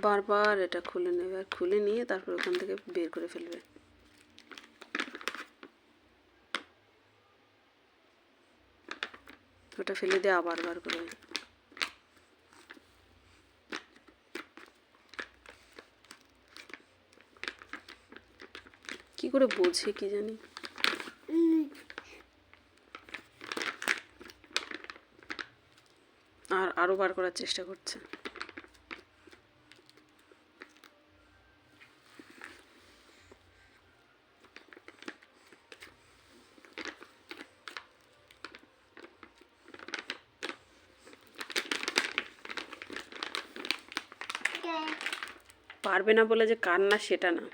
বারবার এটা খুলে নেবে, আর খুলে নিয়ে তারপর ওখান থেকে বের করে ফেলবে। ওটা ফেলে দিয়ে আবার বার করবে। কি করে বোঝে কি জানি। আর আরো বার করার চেষ্টা করছে। পারবে না বলে যে কান্না সেটা না।